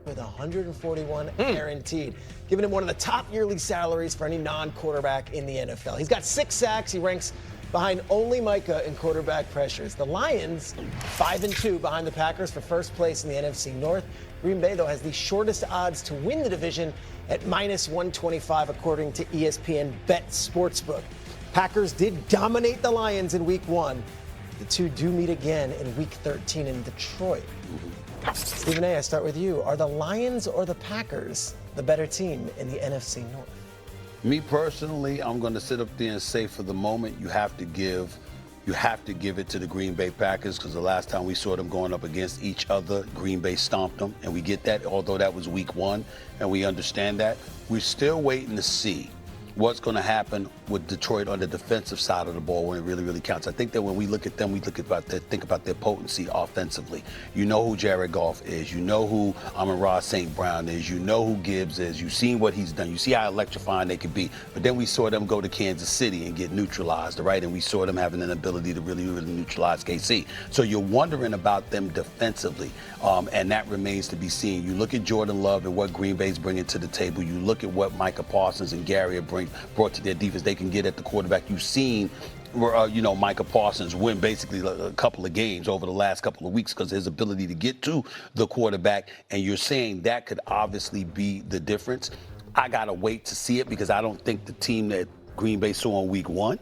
with 141 guaranteed, giving him one of the top yearly salaries for any non-quarterback in the NFL. He's got 6 sacks. He ranks behind only Micah in quarterback pressures. The Lions, 5-2 behind the Packers for first place in the NFC North. Green Bay, though, has the shortest odds to win the division at -125, according to ESPN Bet Sportsbook. Packers did dominate the Lions in Week 1. The two do meet again in Week 13 in Detroit. Stephen A., I start with you. Are the Lions or the Packers the better team in the NFC North? Me personally, I'm going to sit up there and say for the moment you have to give it to the Green Bay Packers, because the last time we saw them going up against each other, Green Bay stomped them, and we get that, although that was Week 1, and we understand that. We're still waiting to see what's going to happen with Detroit on the defensive side of the ball when it really, really counts. I think that when we look at them, we think about their potency offensively. You know who Jared Goff is. You know who Amon-Ra St. Brown is. You know who Gibbs is. You've seen what he's done. You see how electrifying they could be. But then we saw them go to Kansas City and get neutralized, right? And we saw them having an ability to really, really neutralize KC. So you're wondering about them defensively, and that remains to be seen. You look at Jordan Love and what Green Bay's bringing to the table. You look at what Micah Parsons and Gary are brought to their defense. They can get at the quarterback. You've seen, Micah Parsons win basically a couple of games over the last couple of weeks because of his ability to get to the quarterback. And you're saying that could obviously be the difference. I got to wait to see it, because I don't think the team that Green Bay saw in Week 1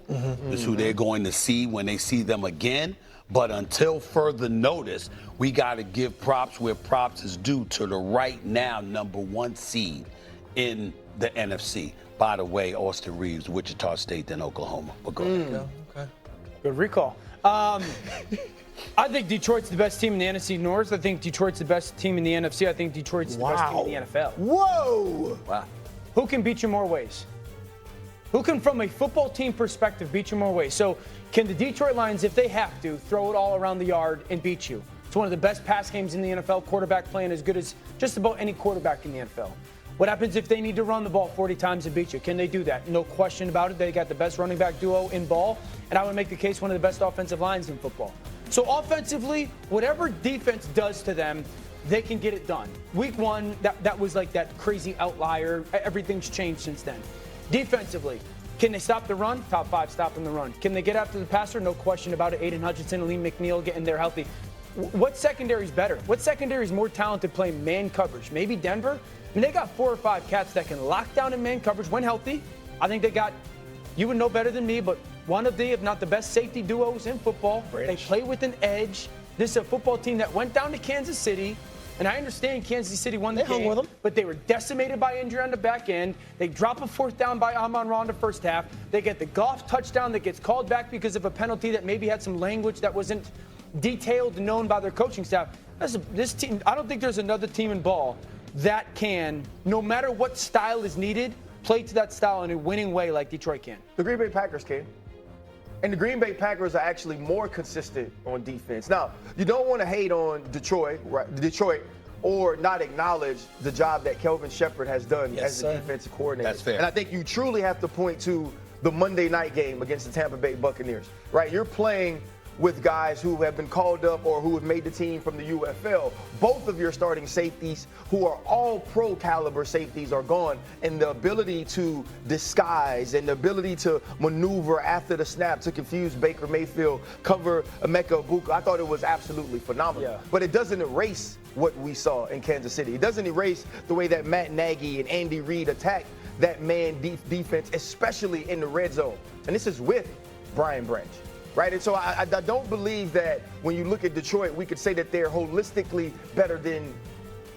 is who they're going to see when they see them again. But until further notice, we got to give props where props is due to the right now #1 seed in the NFC. By the way, Austin Reeves, Wichita State, then Oklahoma. But go ahead. Okay. Good recall. I think Detroit's the best team in the NFC North. I think Detroit's the best team in the NFC. I think Detroit's the best team in the NFL. Whoa! Wow. Who can beat you more ways? Who can, from a football team perspective, beat you more ways? So can the Detroit Lions, if they have to, throw it all around the yard and beat you? It's one of the best pass games in the NFL. Quarterback playing as good as just about any quarterback in the NFL. What happens if they need to run the ball 40 times and beat you? Can they do that? No question about it. They got the best running back duo in ball, and I would make the case one of the best offensive lines in football. So offensively, whatever defense does to them, they can get it done. Week 1, that was like that crazy outlier. Everything's changed since then. Defensively, can they stop the run? Top 5 stopping the run. Can they get after the passer? No question about it. Aiden Hutchinson, Lee McNeil getting there healthy. What secondary is better? What secondary is more talented playing man coverage? Maybe Denver? I mean, they got 4 or 5 cats that can lock down in man coverage when healthy. I think they got, you would know better than me, but one of the, if not the best safety duos in football. They play with an edge. This is a football team that went down to Kansas City, and I understand Kansas City won the game, hung with them, but they were decimated by injury on the back end. They drop a 4th down by Amon-Ra in the first half. They get the Goff touchdown that gets called back because of a penalty that maybe had some language that wasn't detailed and known by their coaching staff. This team, I don't think there's another team in ball that can, no matter what style is needed, play to that style in a winning way like Detroit can. The Green Bay Packers can. And the Green Bay Packers are actually more consistent on defense. Now, you don't want to hate on Detroit, or not acknowledge the job that Kelvin Shepard has done as the defensive coordinator. That's fair. And I think you truly have to point to the Monday night game against the Tampa Bay Buccaneers, right? You're playing with guys who have been called up or who have made the team from the UFL. Both of your starting safeties, who are all pro caliber safeties, are gone. And the ability to disguise and the ability to maneuver after the snap to confuse Baker Mayfield, cover Emeka Egbuka, I thought it was absolutely phenomenal. Yeah. But it doesn't erase what we saw in Kansas City. It doesn't erase the way that Matt Nagy and Andy Reid attacked that man defense, especially in the red zone. And this is with Brian Branch. Right, and so I don't believe that when you look at Detroit, we could say that they're holistically better than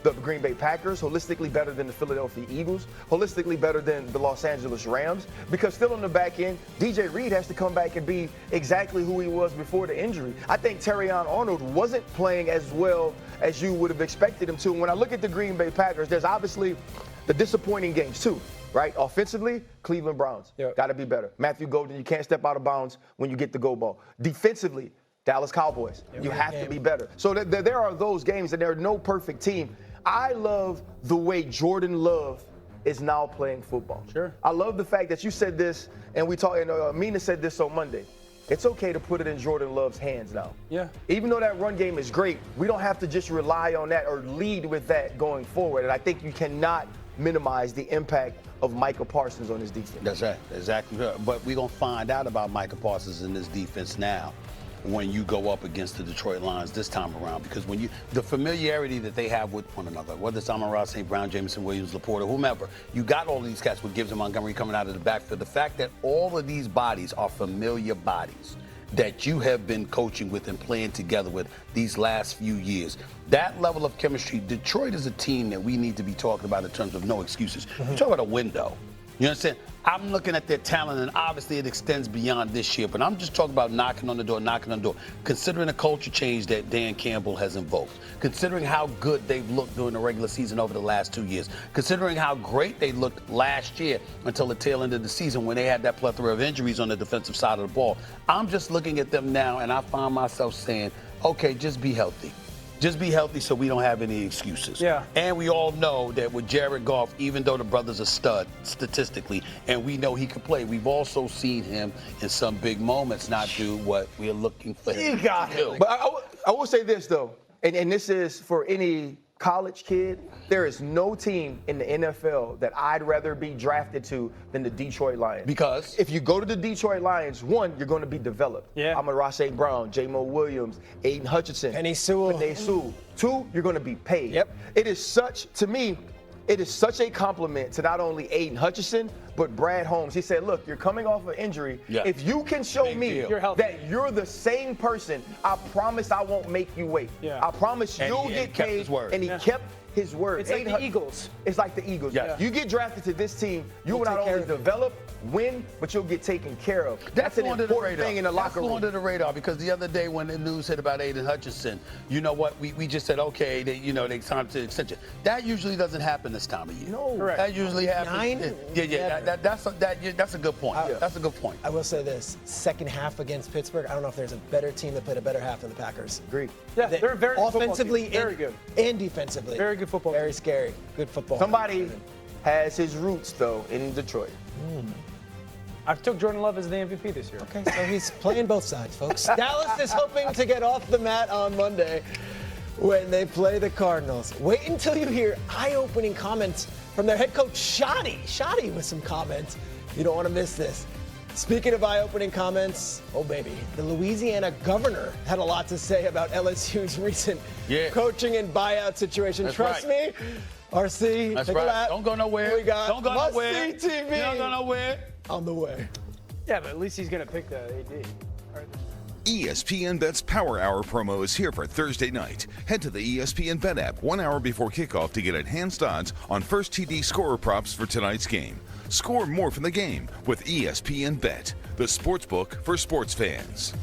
the Green Bay Packers, holistically better than the Philadelphia Eagles, holistically better than the Los Angeles Rams, because still on the back end, DJ Reed has to come back and be exactly who he was before the injury. I think Terrion Arnold wasn't playing as well as you would have expected him to. And when I look at the Green Bay Packers, there's obviously the disappointing games too. Right? Offensively, Cleveland Browns. Got to be better. Matthew Golden, you can't step out of bounds when you get the go ball. Defensively, Dallas Cowboys. You have to be better. So there are those games, and there are no perfect team. I love the way Jordan Love is now playing football. Sure. I love the fact that you said this, and we talked, and Mina said this on Monday. it's okay to put it in Jordan Love's hands now. Yeah. Even though that run game is great, we don't have to just rely on that or lead with that going forward. And I think you cannot minimize the impact of Micah Parsons on his defense. That's right, exactly right. But we're going to find out about Micah Parsons in this defense now when you go up against the Detroit Lions this time around, because when the familiarity that they have with one another, whether it's Amon-Ra St. Brown, Jameson Williams, Laporta, whomever, you got all these cats with Gibbs and Montgomery coming out of the backfield. The fact that all of these bodies are familiar bodies that you have been coaching with and playing together with these last few years, that level of chemistry, Detroit is a team that we need to be talking about in terms of no excuses. You talk about a window. You understand? I'm looking at their talent, and obviously it extends beyond this year, but I'm just talking about knocking on the door. Considering the culture change that Dan Campbell has invoked, considering how good they've looked during the regular season over the last 2 years, considering how great they looked last year until the tail end of the season when they had that plethora of injuries on the defensive side of the ball. I'm just looking at them now, and I find myself saying, okay, just be healthy. Just be healthy so we don't have any excuses. Yeah. And we all know that with Jared Goff, even though the brother's a stud statistically, and we know he can play, we've also seen him in some big moments not do what we're looking for him to do. But I will say this, though, and this is for any college kid, there is no team in the NFL that I'd rather be drafted to than the Detroit Lions. Because? If you go to the Detroit Lions, one, you're going to be developed. Yeah. Amon-Ra St. Brown, J-Mo Williams, Aiden Hutchinson. Penei Sewell. Two, you're going to be paid. Yep. It is such, to me, it is such a compliment to not only Aiden Hutchinson, but Brad Holmes. He said, look, you're coming off an injury. Yeah. If you can show Big me deal. that you're the same person, I promise I won't make you wait. Yeah. I promise And you'll he get kept paid. his word. And he kept his word. It's like the Eagles. It's like the Eagles. Yeah. You get drafted to this team, you will not take care only of it. develop, win, but you'll get taken care of. That's an going under the important radar. thing in the locker That's room. under the radar, because the other day when the news hit about Aiden Hutchinson, you know what? We just said, okay, they signed to extension. That usually doesn't happen this time of year. No. Correct. That usually happens. That's a good point. That's a good point. I will say this, second half against Pittsburgh, I don't know if there's a better team that played a better half than the Packers. Agreed. Yeah, they're very good football offensively team. Very good. And defensively. Very good football Very team. scary. Good football. Somebody has his roots, though, in Detroit. I took Jordan Love as the MVP this year. Okay, so he's playing both sides, folks. Dallas is hoping to get off the mat on Monday when they play the Cardinals. Wait until you hear eye-opening comments from their head coach, Shoddy with some comments. You don't want to miss this. Speaking of eye-opening comments, oh baby, the Louisiana governor had a lot to say about LSU's recent coaching and buyout situation. That's Trust right. me, RC, That's take a right. lap. Don't go nowhere. We got Don't go nowhere. must-see TV Don't go nowhere. on the way. Yeah, but at least he's going to pick the AD. ESPN Bet's Power Hour promo is here for Thursday night. Head to the ESPN Bet app 1 hour before kickoff to get enhanced odds on first TD scorer props for tonight's game. Score more from the game with ESPN Bet, the sportsbook for sports fans.